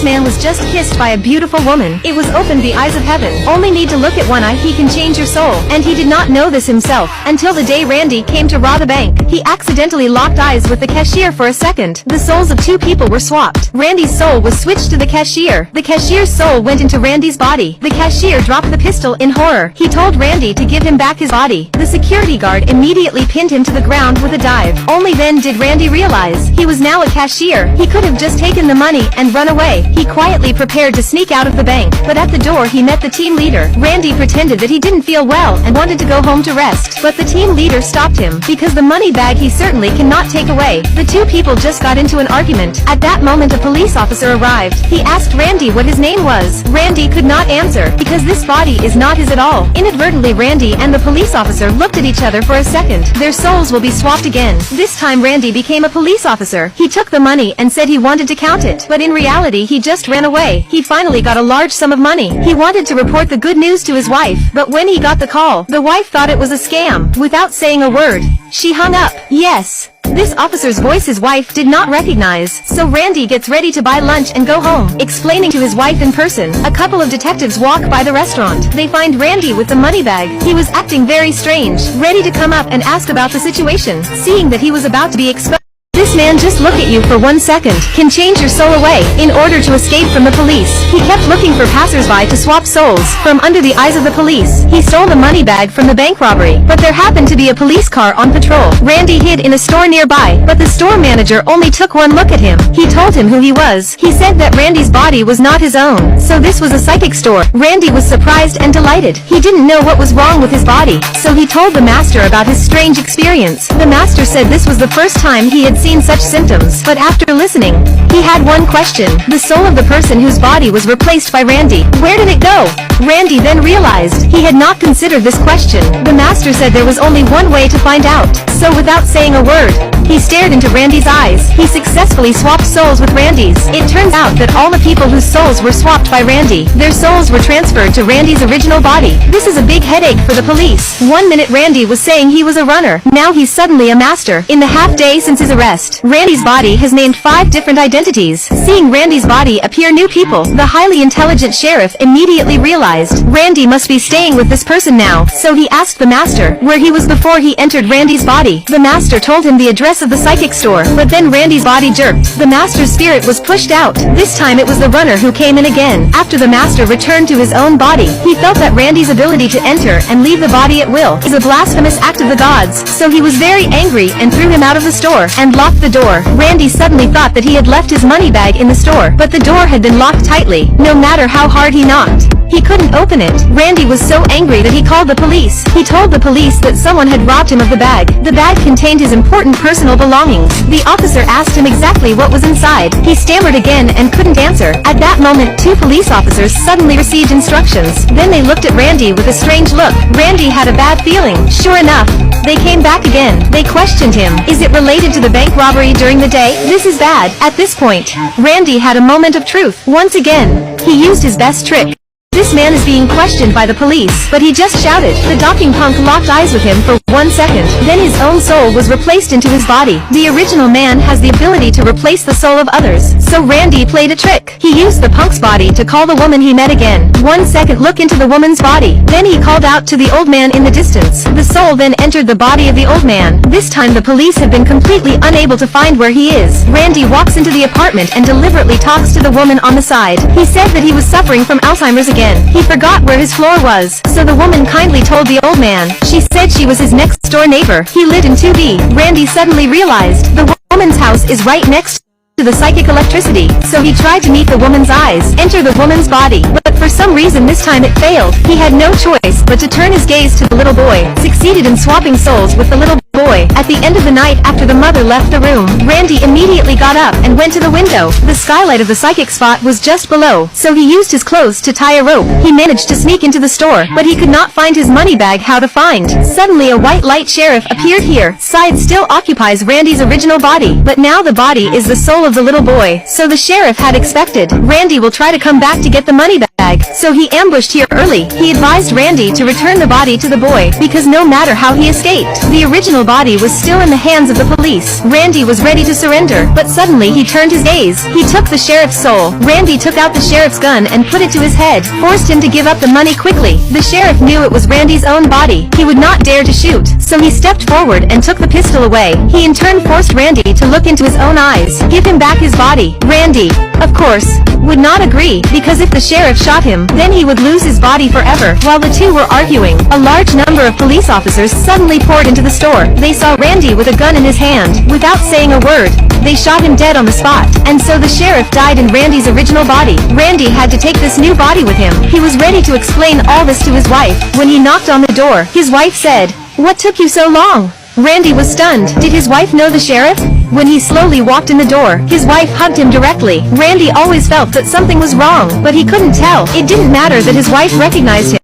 man was just kissed by a beautiful woman. It was opened the eyes of heaven. Only need to look at one eye, he can change your soul. And he did not know this himself, until the day Randy came to rob a bank. He accidentally locked eyes with the cashier for a second. The souls of two people were swapped. Randy's soul was switched to the cashier. The cashier's soul went into Randy's body. The cashier dropped the pistol in horror. He told Randy to give him back his body. The security guard immediately pinned him to the ground with a dive. Only then did Randy realize he was now a cashier. He could have just taken the money and run away. He quietly prepared to sneak out of the bank, but at the door he met the team leader. Randy pretended that he didn't feel well and wanted to go home to rest, but the team leader stopped him, because the money bag he certainly cannot take away. The two people just got into an argument. At that moment a police officer arrived. He asked Randy what his name was. Randy could not answer, because this body is not his at all. Inadvertently Randy and the police officer looked at each other for a second. Their souls will be swapped again. This time Randy became a police officer. He took the money and said he wanted to count it, but in reality he just ran away. He finally got a large sum of money. He wanted to report the good news to his wife, but when he got the call, the wife thought it was a scam. Without saying a word, she hung up. Yes. This officer's voice his wife did not recognize, so Randy gets ready to buy lunch and go home, explaining to his wife in person. A couple of detectives walk by the restaurant. They find Randy with the money bag. He was acting very strange, ready to come up and ask about the situation. Seeing that he was about to be exposed, this man just look at you for 1 second, can change your soul away, in order to escape from the police. He kept looking for passersby to swap souls, from under the eyes of the police. He stole the money bag from the bank robbery, but there happened to be a police car on patrol. Randy hid in a store nearby, but the store manager only took one look at him. He told him who he was. He said that Randy's body was not his own, so this was a psychic store. Randy was surprised and delighted. He didn't know what was wrong with his body, so he told the master about his strange experience. The master said this was the first time he had seen such symptoms, but after listening, he had one question. The soul of the person whose body was replaced by Randy, where did it go? Randy then realized he had not considered this question. The master said there was only one way to find out, so without saying a word, he stared into Randy's eyes. He successfully swapped souls with Randy's. It turns out that all the people whose souls were swapped by Randy, their souls were transferred to Randy's original body. This is a big headache for the police. 1 minute Randy was saying he was a runner, now he's suddenly a master. In the half day since his arrest, Randy's body has named 5 different identities. Seeing Randy's body appear new people, the highly intelligent sheriff immediately realized Randy must be staying with this person now, so he asked the master where he was before he entered Randy's body. The master told him the address of the psychic store, but then Randy's body jerked. The master's spirit was pushed out. This time it was the runner who came in again. After the master returned to his own body, he felt that Randy's ability to enter and leave the body at will is a blasphemous act of the gods, so he was very angry and threw him out of the store and locked the door. Randy suddenly thought that he had left his money bag in the store, but the door had been locked tightly. No matter how hard he knocked, he couldn't open it. Randy was so angry that he called the police. He told the police that someone had robbed him of the bag. The bag contained his important personal belongings. The officer asked him exactly what was inside. He stammered again and couldn't answer. At that moment, 2 police officers suddenly received instructions. Then they looked at Randy with a strange look. Randy had a bad feeling. Sure enough, they came back again. They questioned him. Is it related to the bank robbery during the day? This is bad. At this point, Randy had a moment of truth. Once again, he used his best trick. This man is being questioned by the police, but he just shouted. The docking punk locked eyes with him for 1 second. Then his own soul was replaced into his body. The original man has the ability to replace the soul of others, so Randy played a trick. He used the punk's body to call the woman he met again. 1 second look into the woman's body. Then he called out to the old man in the distance. The soul then entered the body of the old man. This time the police have been completely unable to find where he is. Randy walks into the apartment and deliberately talks to the woman on the side. He said that he was suffering from Alzheimer's again. He forgot where his floor was, so the woman kindly told the old man. She said she was his next door neighbor. He lived in 2B. Randy suddenly realized the woman's house is right next to the psychic electricity, so he tried to meet the woman's eyes, enter the woman's body, but for some reason this time it failed. He had no choice but to turn his gaze to the little boy, succeeded in swapping souls with the little boy. At the end of the night after the mother left the room, Randy immediately got up and went to the window. The skylight of the psychic spot was just below, so he used his clothes to tie a rope. He managed to sneak into the store, but he could not find his money bag. How to find? Suddenly a white light sheriff appeared here. Side still occupies Randy's original body, but now the body is the soul of the little boy, so the sheriff had expected Randy will try to come back to get the money bag, so he ambushed here early. He advised Randy to return the body to the boy, because no matter how he escaped, the original original body was still in the hands of the police. Randy was ready to surrender, but suddenly he turned his gaze. He took the sheriff's soul. Randy took out the sheriff's gun and put it to his head, forced him to give up the money quickly. The sheriff knew it was Randy's own body. He would not dare to shoot, so he stepped forward and took the pistol away. He in turn forced Randy to look into his own eyes. Give him back his body. Randy, of course, would not agree, because if the sheriff shot him, then he would lose his body forever. While the two were arguing, a large number of police officers suddenly poured into the store. They saw Randy with a gun in his hand. Without saying a word, they shot him dead on the spot. And so the sheriff died in Randy's original body. Randy had to take this new body with him. He was ready to explain all this to his wife. When he knocked on the door, his wife said, "What took you so long?" Randy was stunned. Did his wife know the sheriff? When he slowly walked in the door, his wife hugged him directly. Randy always felt that something was wrong, but he couldn't tell. It didn't matter that his wife recognized him.